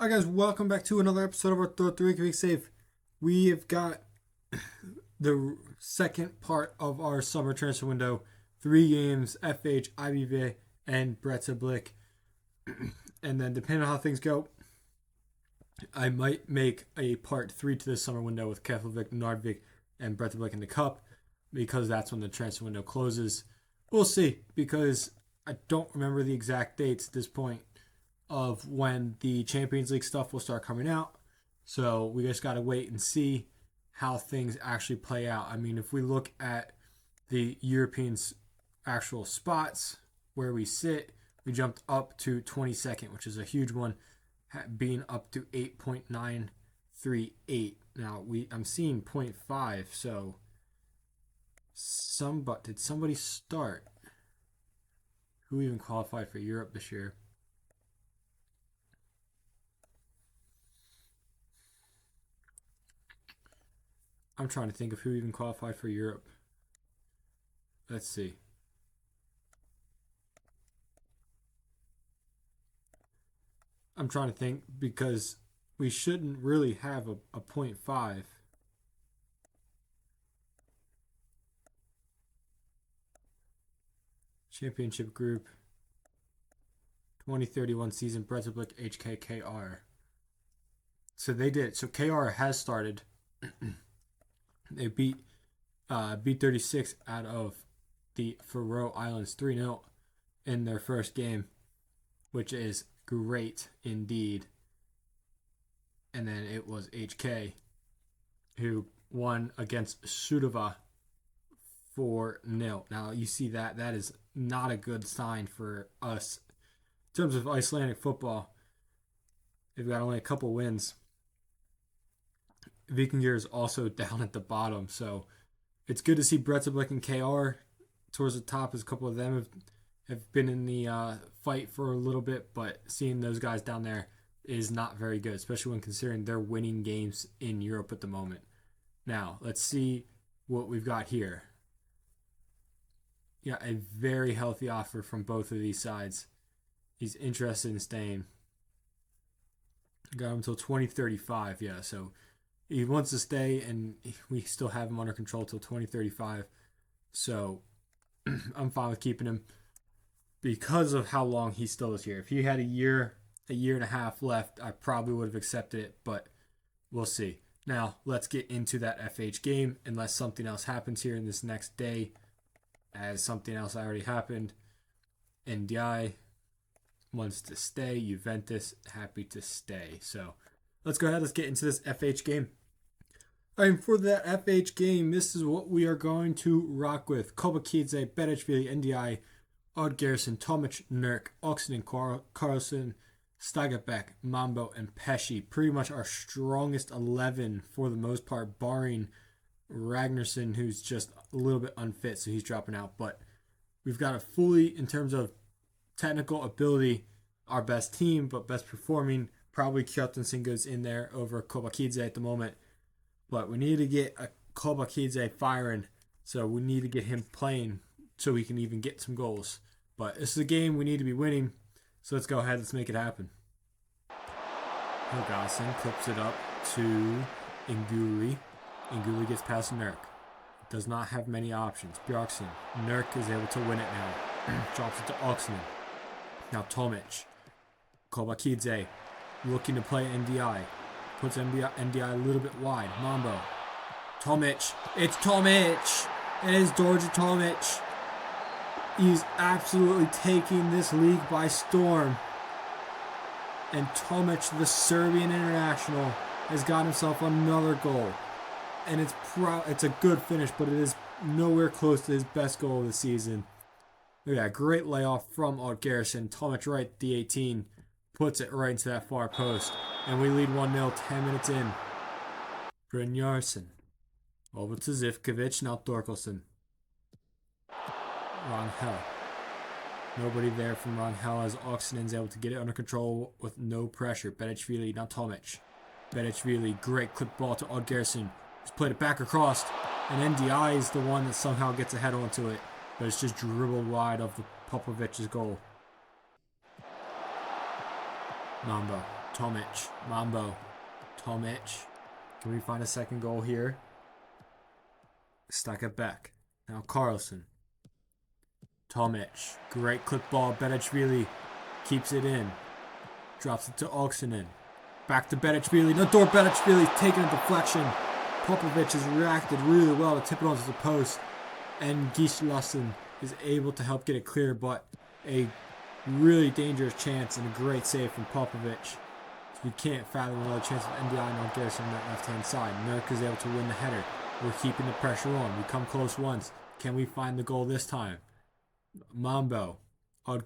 Hi guys, welcome back to another episode of our Thróttur Reykjavik save. We have got the second part of our summer transfer window. 3 games, FH, IBV, and Breidablik. And then depending on how things go, I might make a part 3 to this summer window with Keflavik, Nordvik, and Breidablik in the cup, because that's when the transfer window closes. We'll see, because I don't remember the exact dates at this point of when the Champions League stuff will start coming out. So we just got to wait and see how things actually play out. I mean, if we look at the Europeans' actual spots where we sit, we jumped up to 22nd, which is a huge one, being up to 8.938. Now I'm seeing 0.5, so did somebody start? Who even qualified for Europe this year? I'm trying to think of who even qualified for Europe. Let's see. I'm trying to think because we shouldn't really have a 0.5. Championship group 2031 season Breidablik HKKR. So they did. So KR has started. They beat B36 out of the Faroe Islands 3-0 in their first game, which is great indeed. And then it was HK who won against Sudova 4-0. Now you see that is not a good sign for us in terms of Icelandic football. They've got only a couple wins. Vikingir is also down at the bottom, so it's good to see Breidablik and KR towards the top, as a couple of them have been in the fight for a little bit, but seeing those guys down there is not very good, especially when considering they're winning games in Europe at the moment. Now, let's see what we've got here. Yeah, a very healthy offer from both of these sides. He's interested in staying. Got him until 2035, yeah, so he wants to stay, and we still have him under control till 2035. So I'm fine with keeping him because of how long he still is here. If he had a year and a half left, I probably would have accepted it, but we'll see. Now, let's get into that FH game, unless something else happens here in this next day, as something else already happened. NDI wants to stay. Juventus happy to stay. So let's go ahead. Let's get into this FH game. And for that FH game, this is what we are going to rock with. Kobakidze, Berechvili, NDI, Odd Garrison, Tomic, Nurk, Oxenden, Carlson, Stagabek, Mambo, and Pesci. Pretty much our strongest 11 for the most part, barring Ragnarsson, who's just a little bit unfit, so he's dropping out. But we've got a fully, in terms of technical ability, our best team, but best performing. Probably Kjartansson goes in there over Kobakidze at the moment. But we need to get a Kobakidze firing, so we need to get him playing so we can even get some goals. But this is a game we need to be winning, so let's go ahead, let's make it happen. Helgason clips it up to Inguli. Inguli gets past Nurk. Does not have many options. Bjorksen. Nurk is able to win it now. Drops it to Oxenden. Now Tomic. Kobakidze looking to play NDI. Puts NDI a little bit wide. Mambo. Tomic. It's Tomic. It is Đorđe Tomic. He's absolutely taking this league by storm. And Tomic, the Serbian international, has got himself another goal. And it's a good finish, but it is nowhere close to his best goal of the season. Look at that great layoff from Odd Garrison. Tomic right at the 18. Puts it right into that far post. And we lead 1-0 10 minutes in. Brynjarsson. Over to Zivkovic. Now Thorkelson. Rangel. Nobody there from Rangel, as Oxenen's able to get it under control with no pressure. Berechvili. Now Tomic. Berechvili. Great clip ball to Odd Garrison. He's played it back across. And NDI is the one that somehow gets a head onto it. But it's just dribbled wide of the Popovic's goal. Mambo. Tomic. Mambo. Tomic. Can we find a second goal here? Stack it back. Now Carlson. Tomic. Great clip ball. Bedečvili keeps it in. Drops it to Oksinen. Back to Bedečvili. Nador Bedečvili taking a deflection. Popovic has reacted really well to tip it onto the post. And Gislason is able to help get it clear, but a really dangerous chance and a great save from Popovic. We can't fathom another chance of NDI and Garrison on that left-hand side. Nurk is able to win the header. We're keeping the pressure on. We come close once. Can we find the goal this time? Mambo.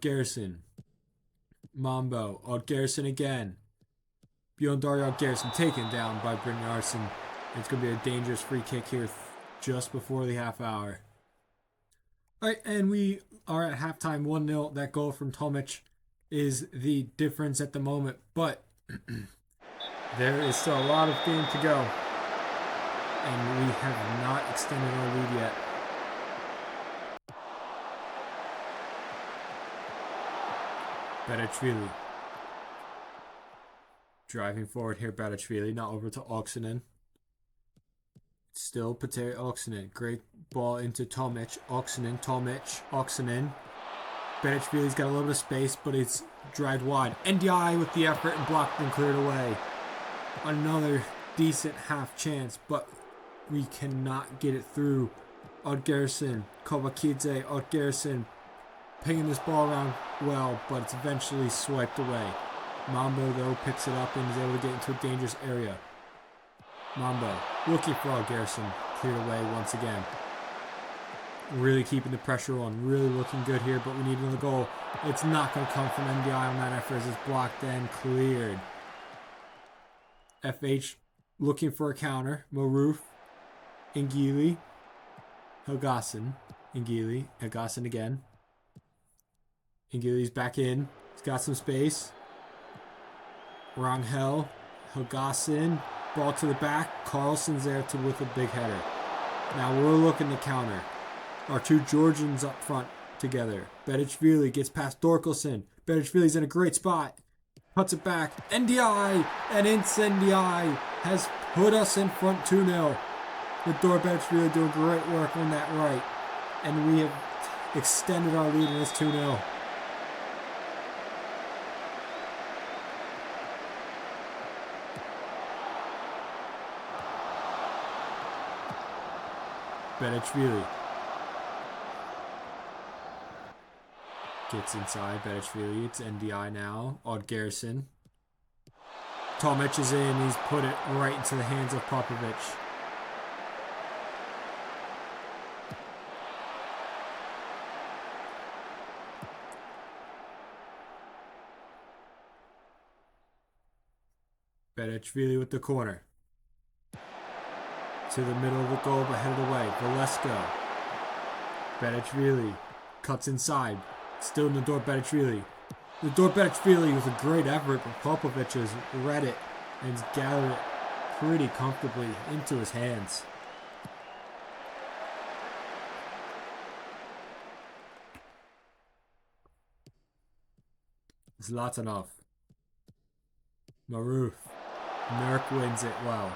Garrison. Mambo. Garrison again. Bjorn Dario Garrison taken down by Brynjarsson. It's going to be a dangerous free kick here just before the half hour. Alright, and we are at halftime 1-0. That goal from Tomic is the difference at the moment, but there is still a lot of game to go, and we have not extended our lead yet. Bedečvili. Driving forward here, Bedečvili. Now over to Oksinen. Still Peter Oksinen. Great ball into Tomic. Oksinen, Tomic, Oksinen. Bedečvili's got a little bit of space, but it's dried wide. NDI with the effort and blocked and cleared away. Another decent half chance, but we cannot get it through. Garrison, Kovakidze, Garrison pinging this ball around well, but it's eventually swiped away. Mambo, though, picks it up and is able to get into a dangerous area. Mambo looking for Garrison, cleared away once again. Really keeping the pressure on, really looking good here, but we need another goal. It's not going to come from NDI on that effort as it's blocked and cleared. FH looking for a counter. Maruf, Ingili, Helgason, Ingili, Helgason again. Ingili's back in. He's got some space. Rangel, Helgason, ball to the back. Carlson's there with a big header. Now we're looking to counter. Our two Georgians up front together. Bedečvili gets past Dorkelson. Bedečvili's in a great spot. Puts it back. NDI! And NDI has put us in front 2-0. With Dor Bedečvili doing great work on that right. And we have extended our lead and it's 2-0. Bedečvili gets inside. Bedečvili, it's NDI now. Garrison. Tomic is in. He's put it right into the hands of Popovic. Bedečvili with the corner. To the middle of the goal, but headed away. Valesko. Bedečvili cuts inside. Still Nador Bedečvili. Nador Bedečvili with a great effort, but Popovic has read it and has gathered it pretty comfortably into his hands. Zlatanov. Maruf. Nurk wins it well.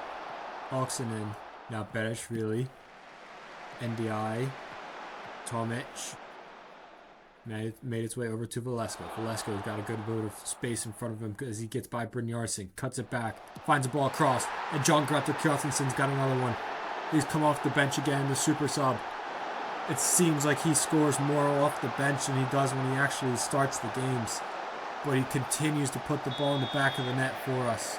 Oksinen. Now Bedečvili. NDI. Tomic. Made its way over to Valesko. Valesko's got a good bit of space in front of him as he gets by Brynjarsson. Cuts it back. Finds a ball across. And John Greta Kjartansson's got another one. He's come off the bench again, the super sub. It seems like he scores more off the bench than he does when he actually starts the games. But he continues to put the ball in the back of the net for us.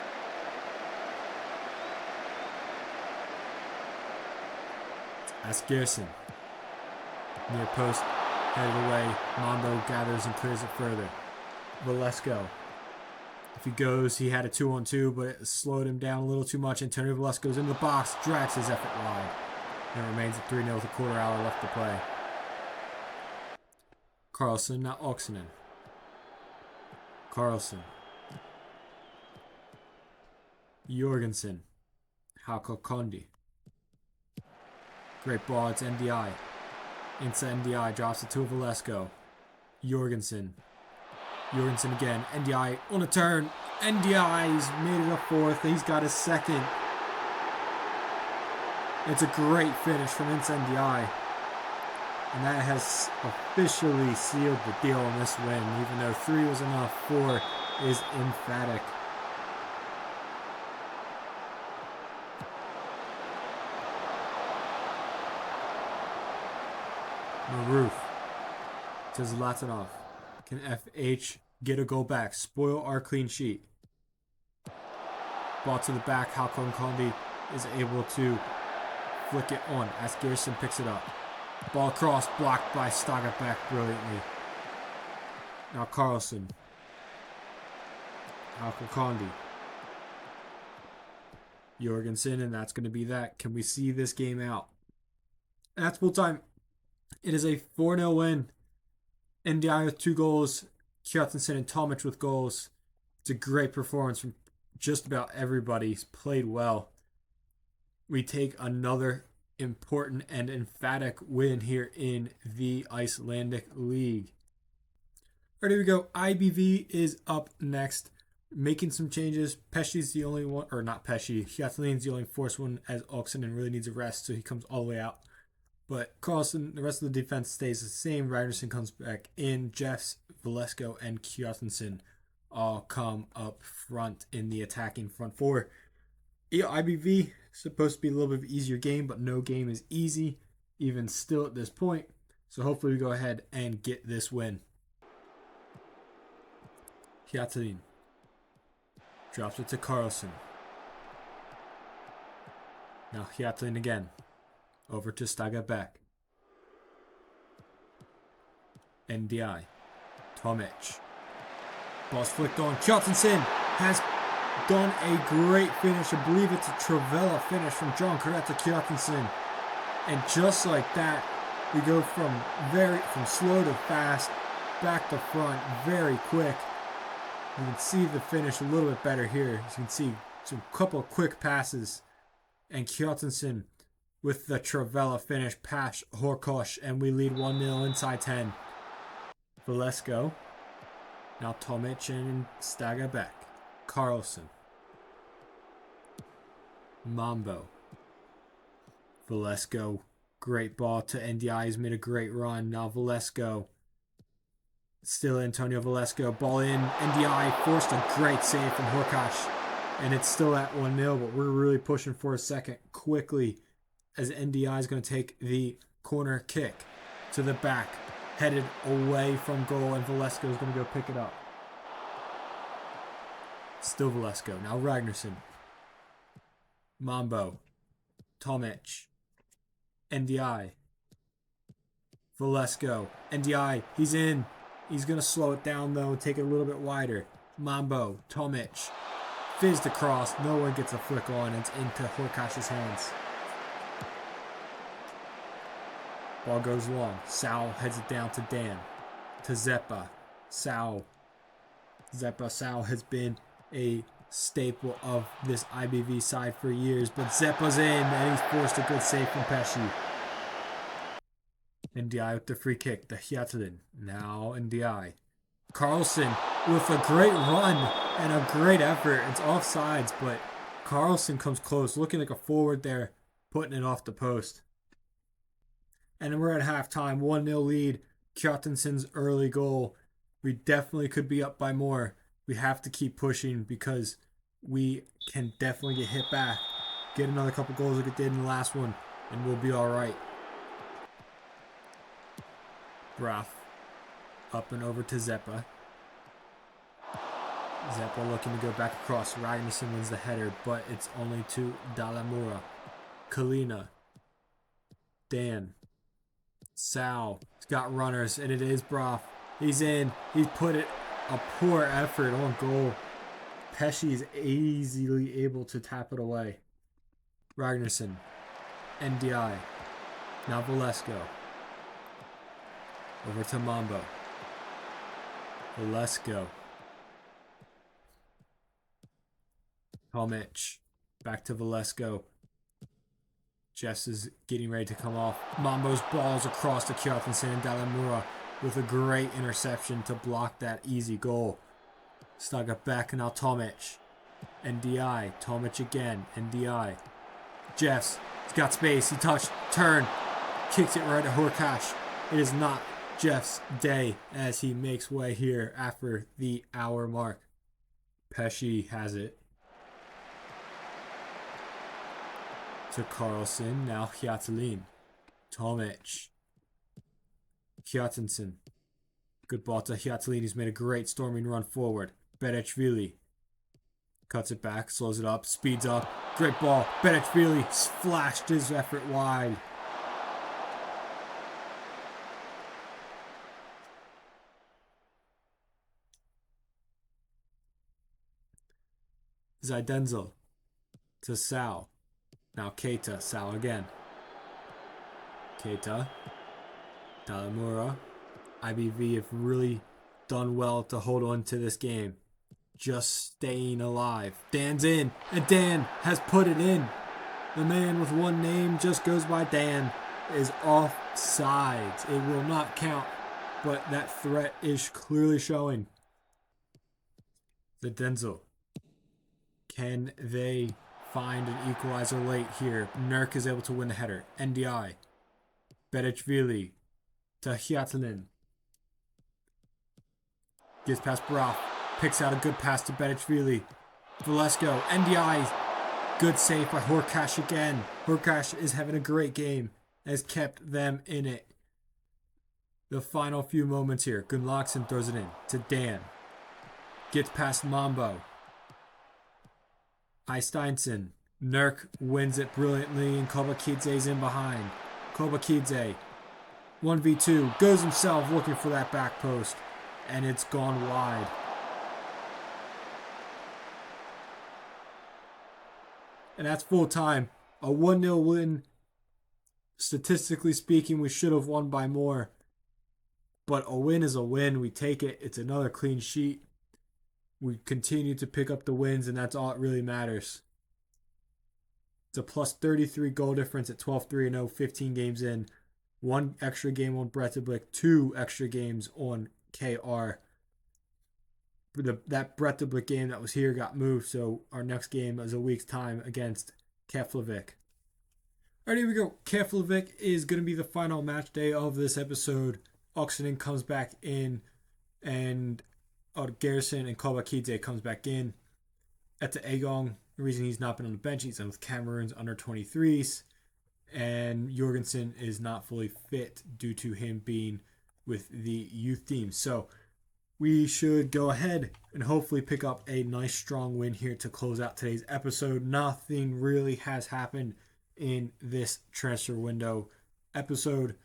That's Garrison. Near post, headed away. Mondo gathers and clears it further. Valesko. If he goes, he had a 2-on-2, but it slowed him down a little too much. Antonio Valesko's in the box, drags his effort wide. And it remains at 3-0 with a quarter hour left to play. Carlson, not Oksinen. Carlson. Jorgensen. Hauko Kondi. Great ball, it's NDI. Into NDI, drops it to Valesko. Jorgensen. Jorgensen again. NDI on a turn. NDI's made it a fourth. He's got his second. It's a great finish from NDI. And that has officially sealed the deal on this win. Even though 3 was enough, 4 is emphatic. Maroof to Zlatanov. Can FH get a goal back? Spoil our clean sheet. Ball to the back. Halcon Condi is able to flick it on as Gerson picks it up. Ball across, blocked by Stagaback brilliantly. Now Carlson. Halcon Condi. Jorgensen, and that's going to be that. Can we see this game out? That's full time. It is a 4-0 win. NDI with 2 goals. Kjartansson and Tomic with goals. It's a great performance from just about everybody. He's played well. We take another important and emphatic win here in the Icelandic League. Alright, here we go. IBV is up next. Making some changes. Pesci's the only one, or not Pesci. Hjaltalin's the only forced one as Oxenden really needs a rest, so he comes all the way out. But Carlson, the rest of the defense stays the same. Ragnarsson comes back in. Jeffs, Valesco, and Kjartansson all come up front in the attacking front four. IBV supposed to be a little bit of an easier game, but no game is easy, even still at this point. So hopefully we go ahead and get this win. Hjaltalin drops it to Carlson. Now Hjaltalin again. Over to Stagaback. NDI. Tomic. Ball's flicked on. Kjartansson has done a great finish. I believe it's a Travella finish from John Coretta Kjartansson. And just like that, we go from slow to fast, back to front, very quick. You can see the finish a little bit better here. You can see some couple quick passes. And Kjartansson with the Travella finish past Horkosh, and we lead 1-0 inside 10. Valesco. Now Tomic and Stagaback. Carlson. Mambo. Valesco. Great ball to NDI. He's made a great run. Now Valesco. Still Antonio Valesco. Ball in. NDI forced a great save from Horkosh. And it's still at 1-0, but we're really pushing for a second quickly as NDI is going to take the corner kick to the back, headed away from goal, and Valesco is going to go pick it up. Still Valesco. Now Ragnarsson. Mambo. Tomic. NDI. Valesco. NDI. He's in. He's going to slow it down, though, take it a little bit wider. Mambo. Tomic. Fizzed across. No one gets a flick on. It's into Horkosh's hands. Ball goes long. Sal heads it down to Dan. To Zeppa. Sal. Sal has been a staple of this IBV side for years. But Zeppa's in, and he's forced a good save from Pesci. NDI with the free kick. The Hjaltalin. Now NDI. Carlson with a great run and a great effort. It's offsides, but Carlson comes close. Looking like a forward there. Putting it off the post. And we're at halftime, 1-0 lead. Kjartansson's early goal. We definitely could be up by more. We have to keep pushing because we can definitely get hit back. Get another couple goals like it did in the last one, and we'll be all right. Graf up and over to Zeppa. Zeppa looking to go back across. Ragnarsson wins the header, but it's only to Dalamura. Kalina. Dan. Sal. He's got runners, and it is Broff. He's in. He's put it a poor effort on goal. Pesci is easily able to tap it away. Ragnarsson. NDI. Now Valesco. Over to Mambo. Valesco. Tomic. Back to Valesco. Jess is getting ready to come off. Mambo's balls across to Kjartansson and Dalamura with a great interception to block that easy goal. Staga back and now Tomic. NDI. Tomic again. NDI. Jeffs. He's got space. He touched. Turn. Kicks it right at Horkash. It is not Jeff's day as he makes way here after the hour mark. Pesci has it. To Carlson. Now Hjatlin. Tomic. Hjatinson. Good ball to Hjatlin. He's made a great storming run forward. Berechvili. Cuts it back. Slows it up. Speeds up. Great ball. Berechvili flashed his effort wide. Zaidenzel. To Sal. Now Keita. Sal again. Keita. Talamura. IBV have really done well to hold on to this game. Just staying alive. Dan's in. And Dan has put it in. The man with one name just goes by Dan. Is offsides. It will not count. But that threat is clearly showing. The Denzel. Can they find an equalizer late here? Nurk is able to win the header. NDI. Berechvili. To Hjatlin. Gets past Broff. Picks out a good pass to Berechvili. Valesco. NDI. Good save by Horkash again. Horkash is having a great game. Has kept them in it. The final few moments here. Gunnlaugson throws it in to Dan. Gets past Mambo. Eisteinson. Nurk wins it brilliantly and Kobakidze's in behind. Kobakidze. 1v2. Goes himself looking for that back post. And it's gone wide. And that's full time. A 1-0 win. Statistically speaking, we should have won by more. But a win is a win. We take it. It's another clean sheet. We continue to pick up the wins, and that's all that really matters. It's a plus 33 goal difference at 12-3-0, 15 games in. 1 extra game on Bretteblik, 2 extra games on KR. That Bretteblik game that was here got moved, so our next game is a week's time against Keflavik. Alright, here we go. Keflavik is going to be the final match day of this episode. Oxenden comes back in, and Garrison and Kobakidze comes back in. At the Agong, the reason he's not been on the bench, he's on with Cameroon's under 23s. And Jorgensen is not fully fit due to him being with the youth team. So we should go ahead and hopefully pick up a nice strong win here to close out today's episode. Nothing really has happened in this transfer window episode.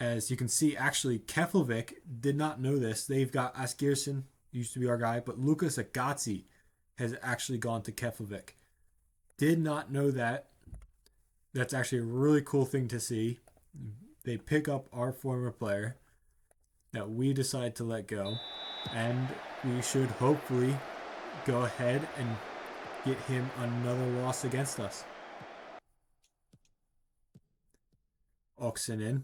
As you can see, actually, Keflavik did not know this. They've got Asgirson, used to be our guy, but Lucas Agatsi has actually gone to Keflavik. Did not know that. That's actually a really cool thing to see. They pick up our former player that we decide to let go, and we should hopefully go ahead and get him another loss against us. Oxenden.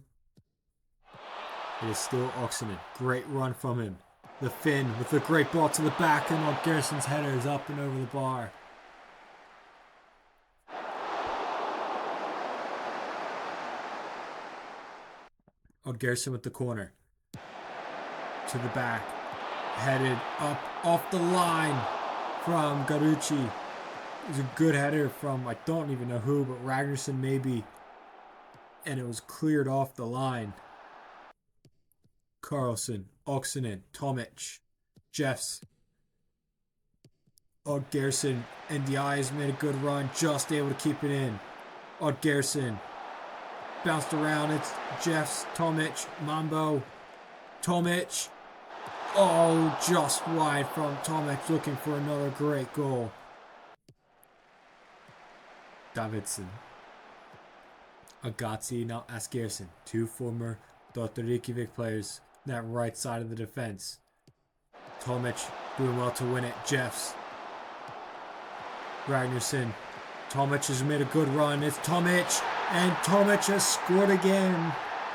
It is still Oxenden. Great run from him. The Finn with a great ball to the back, and Garrison's header is up and over the bar. Garrison with the corner. To the back. Headed up off the line from Garucci. It was a good header from, I don't even know who, but Ragnarsson maybe. And it was cleared off the line. Carlson, Oxenden, Tomic, Jeffs. Garrison, NDI has made a good run, just able to keep it in. Garrison. Bounced around, it's Jeffs, Tomic, Mambo, Tomic. Oh, just wide from Tomic, looking for another great goal. Davidson. Agatsi, now Asgirson. 2 former Thróttur Reykjavik players. That right side of the defense. Tomic doing well to win it. Jeffs. Ragnarsson. Tomic has made a good run. It's Tomic. And Tomic has scored again.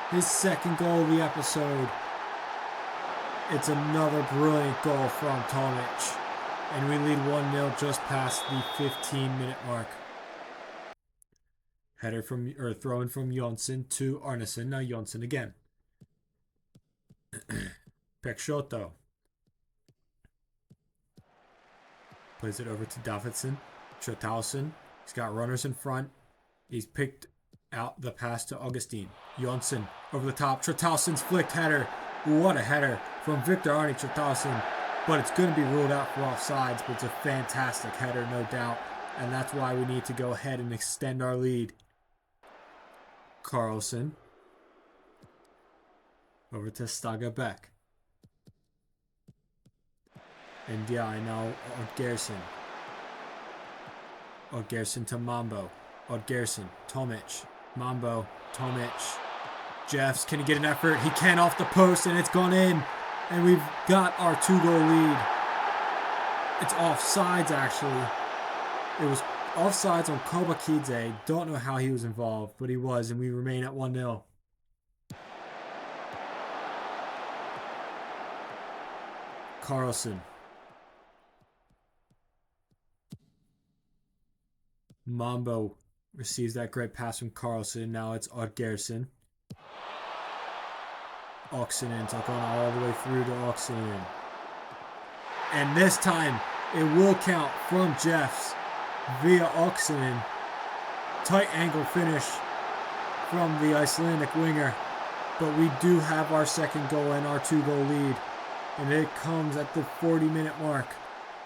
His second goal of the episode. It's another brilliant goal from Tomic. And we lead 1-0 just past the 15-minute mark. Header from, or throw in from Jonsson to Arneson. Now Jonsson again. Peixoto. Plays it over to Davidson. Trotausen. He's got runners in front. He's picked out the pass to Augustine. Jonsson over the top. Trotausen's flicked header. What a header from Victor Arne Trotausen. But it's going to be ruled out for offsides. But it's a fantastic header, no doubt. And that's why we need to go ahead and extend our lead. Carlson. Over to Stagabek. NDI now Oddgerson. Oddgerson to Mambo. Oddgerson. Tomic. Mambo. Tomic. Jeffs, can he get an effort? He can off the post and it's gone in. And we've got our 2-goal lead. It's offsides actually. It was offsides on Kobakidze. Don't know how he was involved, but he was, and we remain at 1-0. Carlson. Mambo receives that great pass from Carlson. Now it's Oddgerson. Oxenen took on all the way through to Oxenen. And this time, it will count from Jeffs via Oxenen. Tight angle finish from the Icelandic winger. But we do have our second goal and our 2-goal lead. And it comes at the 40-minute mark.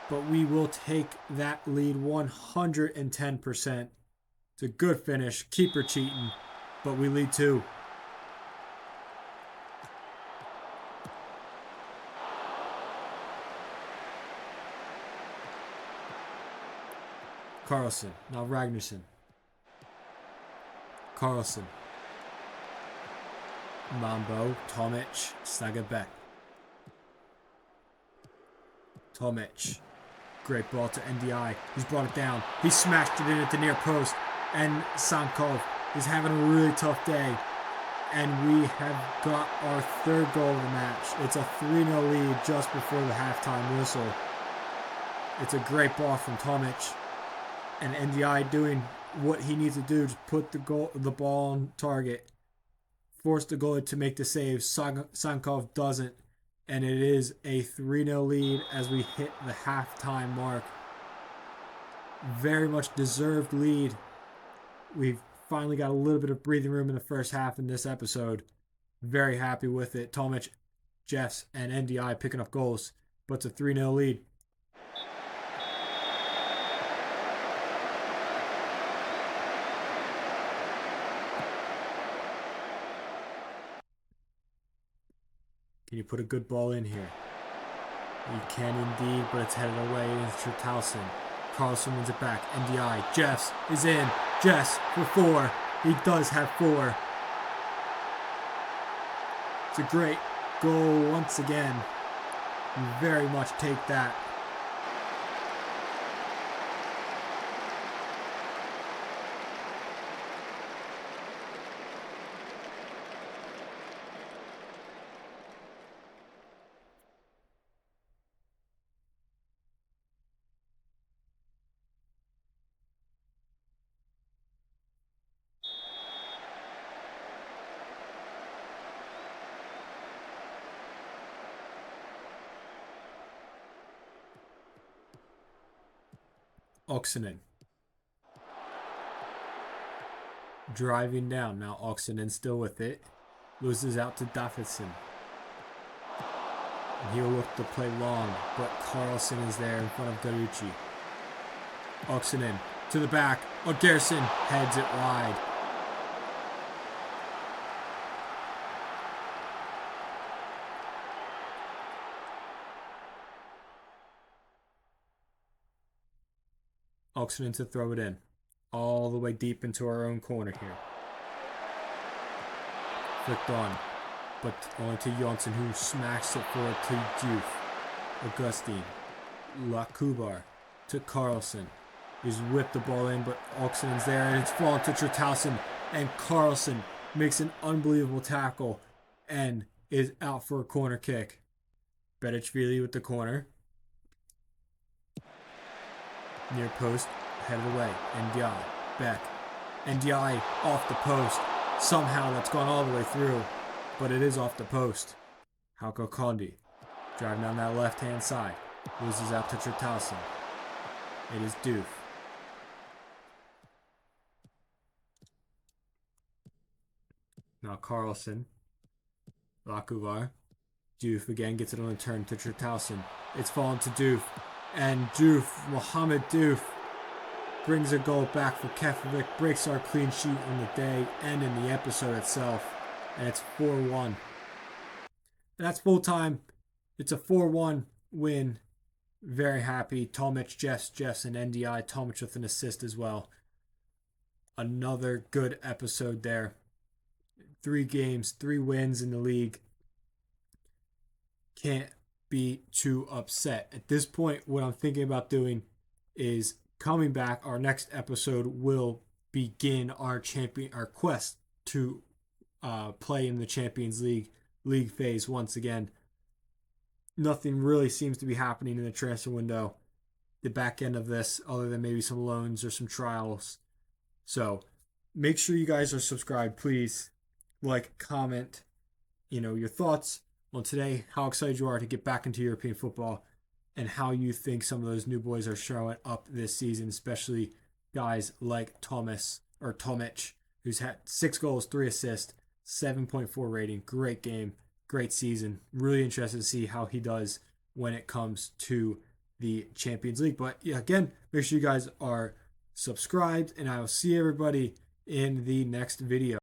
But we will take that lead 110%. It's a good finish. Keeper cheating. But we lead 2. Carlson. Now Ragnarsson. Carlson. Mambo. Tomic. Stagabek. Tomic. Great ball to NDI. He's brought it down. He smashed it in at the near post. And Sankov is having a really tough day. And we have got our 3rd goal of the match. It's a 3-0 lead just before the halftime whistle. It's a great ball from Tomic. And NDI doing what he needs to do to put the ball on target. Force the goalie to make the save. Sankov doesn't. And it is a 3-0 lead as we hit the halftime mark. Very much deserved lead. We've finally got a little bit of breathing room in the first half in this episode. Very happy with it. Tomic, Jeffs, and NDI picking up goals. But it's a 3-0 lead. Can you put a good ball in here? You can indeed, but it's headed away. It's Trotausen. Carlson wins it back. NDI. Jeffs is in. Jeffs for 4. He does have 4. It's a great goal once again. You very much take that. Oxenen. Driving down. Now Oxenen still with it. Loses out to Davidson. And he'll look to play long, but Carlson is there in front of Garucci. Oxenen to the back. Oddgerson heads it wide. Oxenen to throw it in. All the way deep into our own corner here. Flicked on. But only to Jonsson, who smacks it forward to Juve. Augustine. Lakubar to Carlson. He's whipped the ball in, but Oxenen's there, and it's fallen to Trotausen. And Carlson makes an unbelievable tackle and is out for a corner kick. Bedicvili with the corner. Near post, headed away. NDI, back. NDI off the post. Somehow that's gone all the way through, but it is off the post. Hauko Kondi driving down that left-hand side. Loses out to Tritausen. It is Doof. Now Carlson. Lakuvar. Doof again gets it on the turn to Tritausen. It's fallen to Doof. And Doof, Mohamed Doof, brings a goal back for Keflavik, breaks our clean sheet on the day and in the episode itself. And it's 4-1. And that's full time. It's a 4-1 win. Very happy. Tomic, Jeffs, and NDI. Tomic with an assist as well. Another good episode there. 3 games, 3 wins in the league. Can't be too upset. At this point, what I'm thinking about doing is coming back. Our next episode will begin our quest to play in the Champions League phase once again. Nothing really seems to be happening in the transfer window, the back end of this, other than maybe some loans or some trials. So make sure you guys are subscribed, please. Like, comment, your thoughts on today, how excited you are to get back into European football, and how you think some of those new boys are showing up this season, especially guys like Tomic, who's had 6 goals, 3 assists, 7.4 rating. Great game, great season. Really interested to see how he does when it comes to the Champions League. But yeah, again, make sure you guys are subscribed, and I will see everybody in the next video.